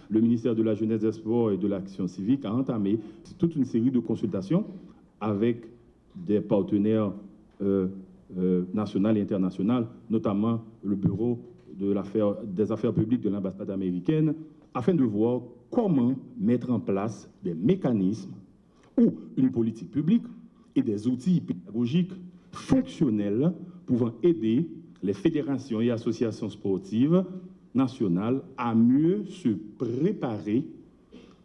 le ministère de la Jeunesse, des Sports et de l'Action civique a entamé toute une série de consultations avec des partenaires nationaux et internationaux, notamment le Bureau des affaires publiques de l'ambassade américaine, afin de voir comment mettre en place des mécanismes ou une politique publique et des outils pédagogiques fonctionnels pouvant aider les fédérations et associations sportives nationales à mieux se préparer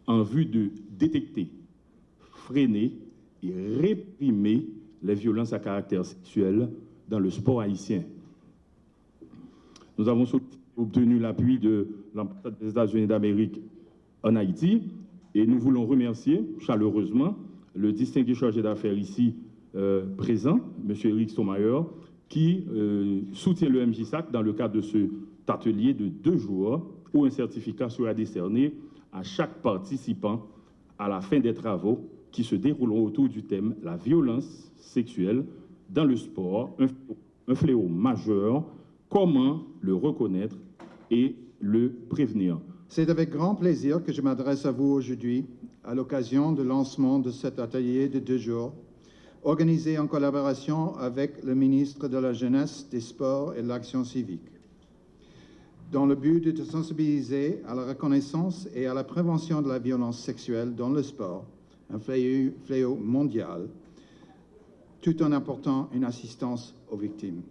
en vue de détecter, freiner et réprimer les violences à caractère sexuel dans le sport haïtien. Nous avons obtenu l'appui de l'ambassade des États-Unis d'Amérique en Haïti et nous voulons remercier chaleureusement le distingué chargé d'affaires ici présent, M. Eric Somayer, qui soutient le MJSAC dans le cadre de cet atelier de 2 jours où un certificat sera décerné à chaque participant à la fin des travaux qui se dérouleront autour du thème « La violence sexuelle dans le sport, un fléau majeur, comment le reconnaître et le prévenir ». C'est avec grand plaisir que je m'adresse à vous aujourd'hui à l'occasion du lancement de cet atelier de 2 jours, organisé en collaboration avec le ministre de la Jeunesse, des Sports et de l'Action civique, dans le but de sensibiliser à la reconnaissance et à la prévention de la violence sexuelle dans le sport, un fléau mondial, tout en apportant une assistance aux victimes.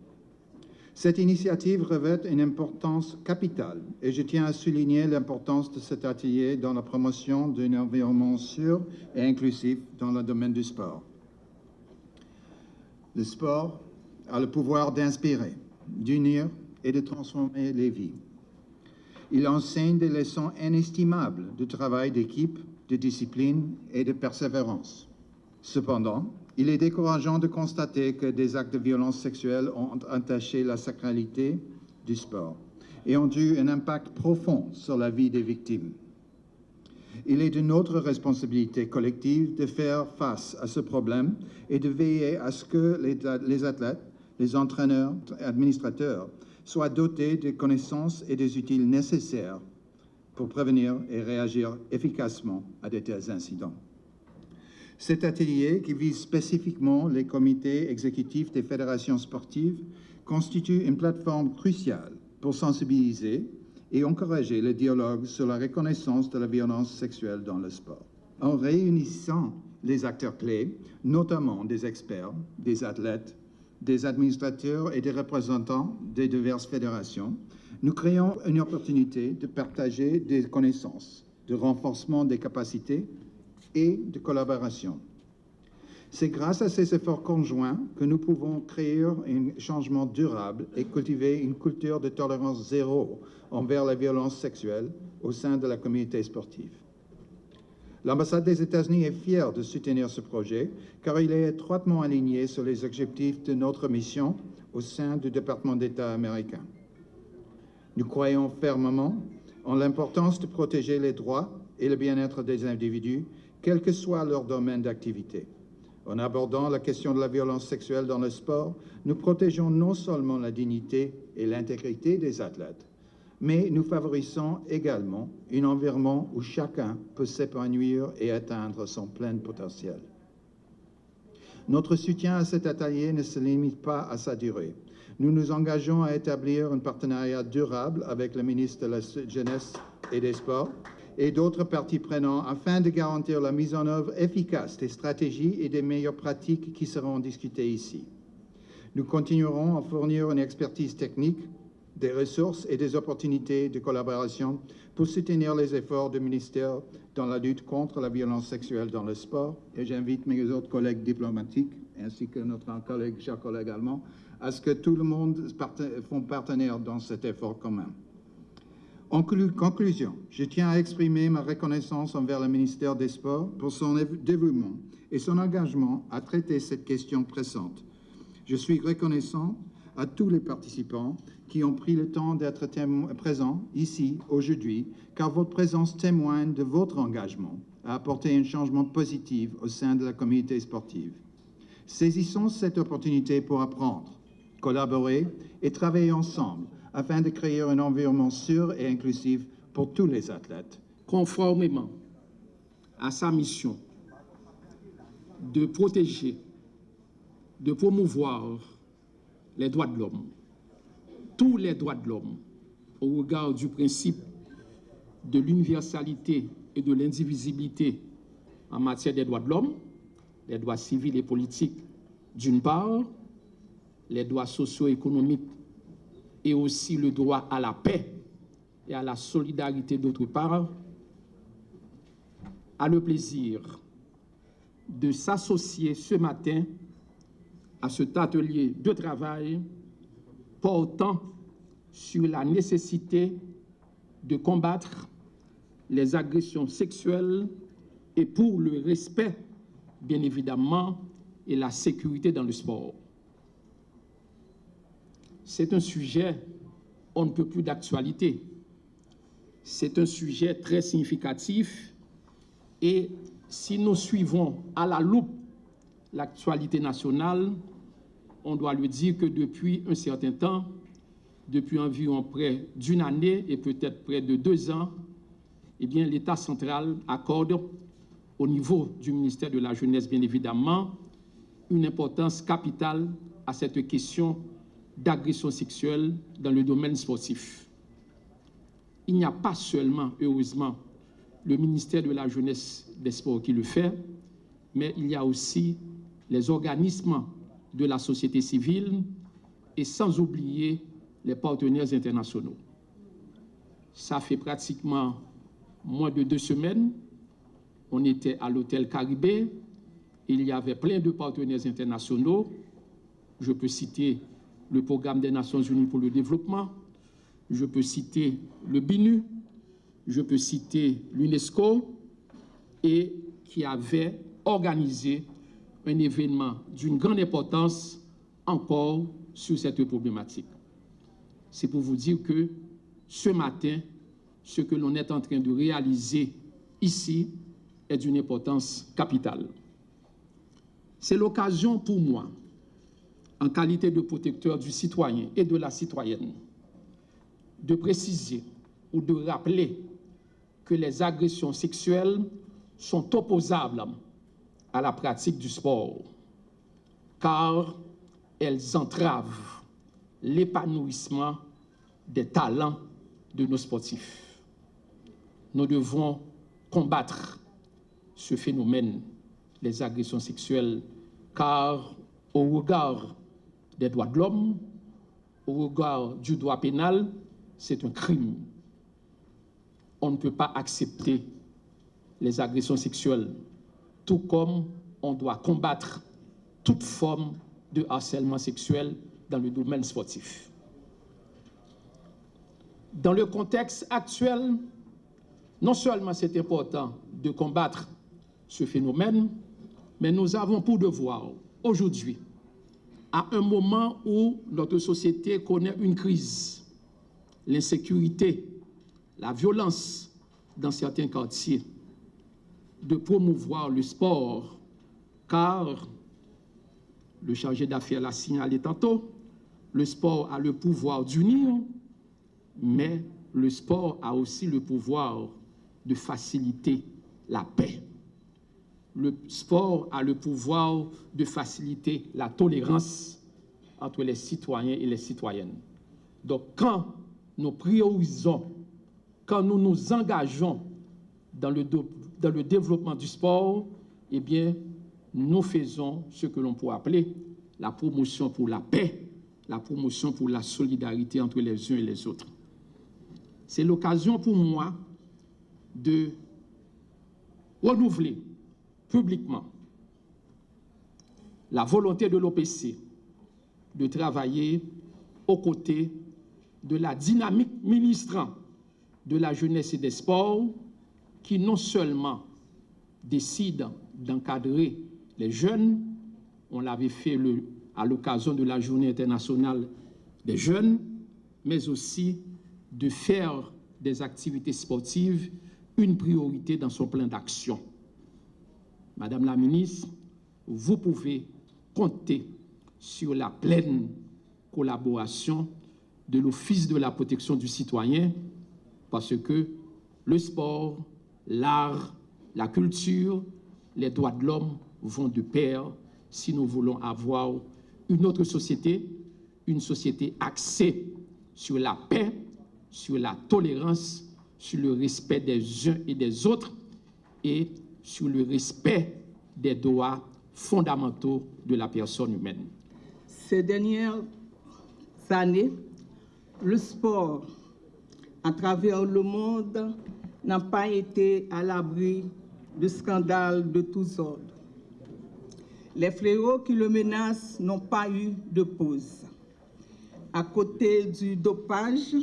Cette initiative revêt une importance capitale et je tiens à souligner l'importance de cet atelier dans la promotion d'un environnement sûr et inclusif dans le domaine du sport. Le sport a le pouvoir d'inspirer, d'unir et de transformer les vies. Il enseigne des leçons inestimables de travail d'équipe, de discipline et de persévérance. Cependant, il est décourageant de constater que des actes de violence sexuelle ont entaché la sacralité du sport et ont eu un impact profond sur la vie des victimes. Il est de notre responsabilité collective de faire face à ce problème et de veiller à ce que les athlètes, les entraîneurs, administrateurs soient dotés des connaissances et des outils nécessaires pour prévenir et réagir efficacement à de tels incidents. Cet atelier, qui vise spécifiquement les comités exécutifs des fédérations sportives, constitue une plateforme cruciale pour sensibiliser et encourager le dialogue sur la reconnaissance de la violence sexuelle dans le sport. En réunissant les acteurs clés, notamment des experts, des athlètes, des administrateurs et des représentants des diverses fédérations, nous créons une opportunité de partager des connaissances, de renforcement des capacités et de collaboration. C'est grâce à ces efforts conjoints que nous pouvons créer un changement durable et cultiver une culture de tolérance zéro envers la violence sexuelle au sein de la communauté sportive. L'ambassade des États-Unis est fière de soutenir ce projet car il est étroitement aligné sur les objectifs de notre mission au sein du département d'État américain. Nous croyons fermement en l'importance de protéger les droits et le bien-être des individus, quel que soit leur domaine d'activité. En abordant la question de la violence sexuelle dans le sport, nous protégeons non seulement la dignité et l'intégrité des athlètes, mais nous favorisons également un environnement où chacun peut s'épanouir et atteindre son plein potentiel. Notre soutien à cet atelier ne se limite pas à sa durée. Nous nous engageons à établir un partenariat durable avec le ministre de la Jeunesse et des Sports et d'autres parties prenantes afin de garantir la mise en œuvre efficace des stratégies et des meilleures pratiques qui seront discutées ici. Nous continuerons à fournir une expertise technique, des ressources et des opportunités de collaboration pour soutenir les efforts du ministère dans la lutte contre la violence sexuelle dans le sport. Et j'invite mes autres collègues diplomatiques, ainsi que notre cher collègue allemand, à ce que tout le monde soit partenaire dans cet effort commun. En conclusion, je tiens à exprimer ma reconnaissance envers le ministère des Sports pour son dévouement et son engagement à traiter cette question pressante. Je suis reconnaissant à tous les participants qui ont pris le temps d'être présents ici aujourd'hui, car votre présence témoigne de votre engagement à apporter un changement positif au sein de la communauté sportive. Saisissons cette opportunité pour apprendre, collaborer et travailler ensemble afin de créer un environnement sûr et inclusif pour tous les athlètes conformément à sa mission de protéger, de promouvoir les droits de l'homme, tous les droits de l'homme, au regard du principe de l'universalité et de l'indivisibilité en matière des droits de l'homme, les droits civils et politiques d'une part, les droits socio-économiques et aussi le droit à la paix et à la solidarité d'autre part, a le plaisir de s'associer ce matin à cet atelier de travail portant sur la nécessité de combattre les agressions sexuelles et pour le respect, bien évidemment, et la sécurité dans le sport. C'est un sujet, on ne peut plus d'actualité. C'est un sujet très significatif et si nous suivons à la loupe l'actualité nationale, on doit lui dire que depuis un certain temps, depuis environ près d'une année et peut-être près de 2 ans, eh bien, l'État central accorde au niveau du ministère de la Jeunesse, bien évidemment, une importance capitale à cette question d'agression sexuelle dans le domaine sportif. Il n'y a pas seulement, heureusement, le ministère de la Jeunesse des Sports qui le fait, mais il y a aussi les organismes de la société civile et sans oublier les partenaires internationaux. Ça fait pratiquement moins de 2 semaines, on était à l'hôtel Caribé, il y avait plein de partenaires internationaux. Je peux citer le Programme des Nations Unies pour le développement, je peux citer le BINU, je peux citer l'UNESCO, et qui avait organisé un événement d'une grande importance encore sur cette problématique. C'est pour vous dire que ce matin, ce que l'on est en train de réaliser ici est d'une importance capitale. C'est l'occasion pour moi, en qualité de protecteur du citoyen et de la citoyenne, de préciser ou de rappeler que les agressions sexuelles sont opposables à la pratique du sport, car elles entravent l'épanouissement des talents de nos sportifs. Nous devons combattre ce phénomène, les agressions sexuelles, car au regard des droits de l'homme, au regard du droit pénal, c'est un crime. On ne peut pas accepter les agressions sexuelles, tout comme on doit combattre toute forme de harcèlement sexuel dans le domaine sportif. Dans le contexte actuel, non seulement c'est important de combattre ce phénomène, mais nous avons pour devoir aujourd'hui, à un moment où notre société connaît une crise, l'insécurité, la violence dans certains quartiers, de promouvoir le sport, car le chargé d'affaires l'a signalé tantôt, le sport a le pouvoir d'unir, mais le sport a aussi le pouvoir de faciliter la paix. Le sport a le pouvoir de faciliter la tolérance entre les citoyens et les citoyennes. Donc, quand nous priorisons, quand nous nous engageons dans le développement du sport, eh bien, nous faisons ce que l'on pourrait appeler la promotion pour la paix, la promotion pour la solidarité entre les uns et les autres. C'est l'occasion pour moi de renouveler publiquement la volonté de l'OPC de travailler aux côtés de la dynamique ministrant de la jeunesse et des sports qui non seulement décide d'encadrer les jeunes, on l'avait fait à l'occasion de la Journée internationale des jeunes, mais aussi de faire des activités sportives une priorité dans son plan d'action. Madame la ministre, vous pouvez compter sur la pleine collaboration de l'Office de la protection du citoyen parce que le sport l'art, la culture, les droits de l'homme vont de pair si nous voulons avoir une autre société, une société axée sur la paix, sur la tolérance, sur le respect des uns et des autres et sur le respect des droits fondamentaux de la personne humaine. Ces dernières années, le sport à travers le monde n'a pas été à l'abri de scandales de tous ordres. Les fléaux qui le menacent n'ont pas eu de pause. À côté du dopage,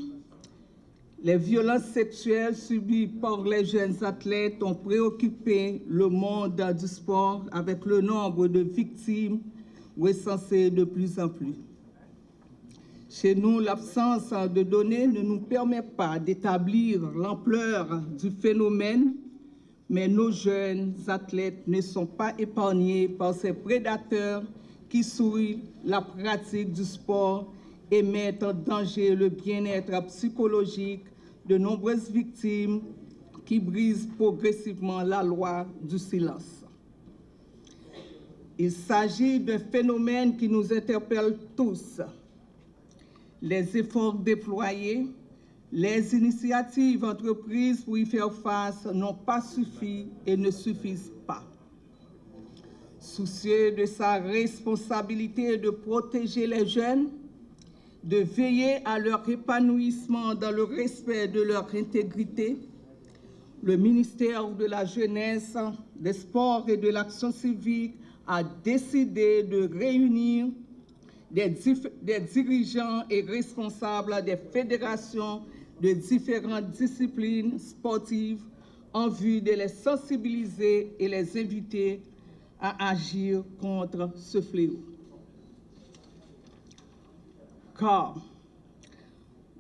les violences sexuelles subies par les jeunes athlètes ont préoccupé le monde du sport avec le nombre de victimes recensé de plus en plus. Chez nous, l'absence de données ne nous permet pas d'établir l'ampleur du phénomène, mais nos jeunes athlètes ne sont pas épargnés par ces prédateurs qui souillent la pratique du sport et mettent en danger le bien-être psychologique de nombreuses victimes qui brisent progressivement la loi du silence. Il s'agit d'un phénomène qui nous interpelle tous. Les efforts déployés, les initiatives entreprises pour y faire face n'ont pas suffi et ne suffisent pas. Soucieux de sa responsabilité de protéger les jeunes, de veiller à leur épanouissement dans le respect de leur intégrité, le ministère de la Jeunesse, des Sports et de l'Action civique a décidé de réunir des dirigeants et responsables des fédérations de différentes disciplines sportives en vue de les sensibiliser et les inviter à agir contre ce fléau. Car,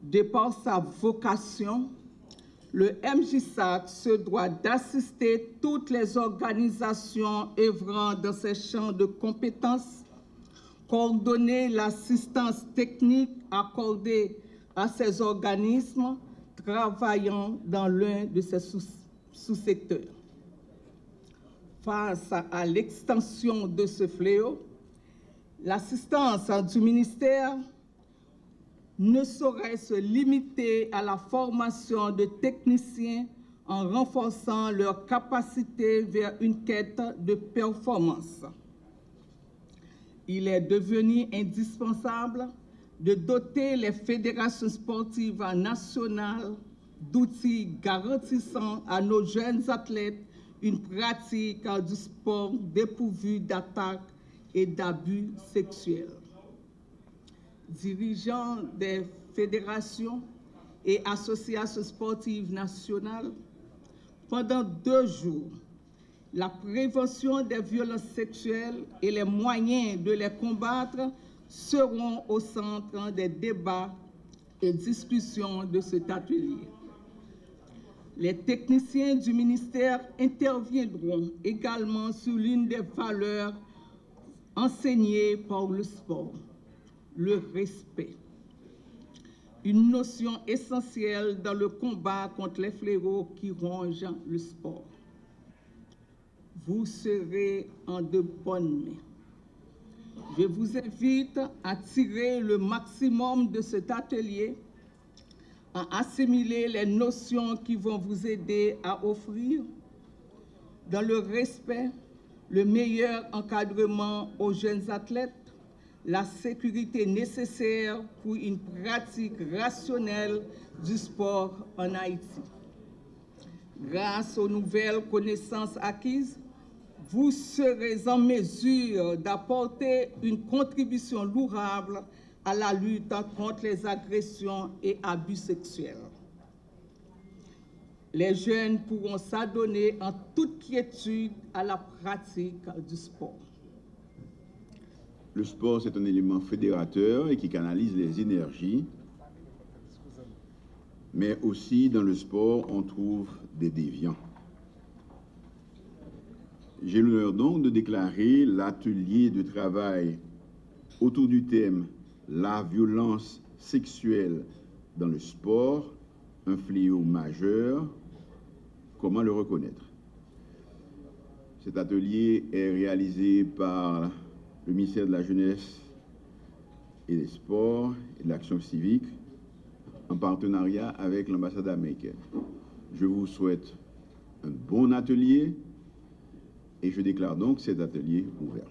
de par sa vocation, le MJSAC se doit d'assister toutes les organisations œuvrant dans ces champs de compétences, coordonner l'assistance technique accordée à ces organismes travaillant dans l'un de ces sous-secteurs. Face à l'extension de ce fléau, l'assistance du ministère ne saurait se limiter à la formation de techniciens en renforçant leur capacité vers une quête de performance. Il est devenu indispensable de doter les fédérations sportives nationales d'outils garantissant à nos jeunes athlètes une pratique du sport dépourvue d'attaques et d'abus sexuels. Dirigeants des fédérations et associations sportives nationales, pendant 2 jours, la prévention des violences sexuelles et les moyens de les combattre seront au centre des débats et discussions de cet atelier. Les techniciens du ministère interviendront également sur l'une des valeurs enseignées par le sport, le respect, une notion essentielle dans le combat contre les fléaux qui rongent le sport. Vous serez en de bonnes mains. Je vous invite à tirer le maximum de cet atelier, à assimiler les notions qui vont vous aider à offrir, dans le respect, le meilleur encadrement aux jeunes athlètes, la sécurité nécessaire pour une pratique rationnelle du sport en Haïti. Grâce aux nouvelles connaissances acquises, vous serez en mesure d'apporter une contribution lourable à la lutte contre les agressions et abus sexuels. Les jeunes pourront s'adonner en toute quiétude à la pratique du sport. Le sport, c'est un élément fédérateur et qui canalise les énergies. Mais aussi, dans le sport, on trouve des déviants. J'ai l'honneur donc de déclarer l'atelier de travail autour du thème « La violence sexuelle dans le sport, un fléau majeur », comment le reconnaître. Cet atelier est réalisé par le ministère de la Jeunesse et des Sports et de l'Action civique en partenariat avec l'ambassade américaine. Je vous souhaite un bon atelier et je déclare donc cet atelier ouvert.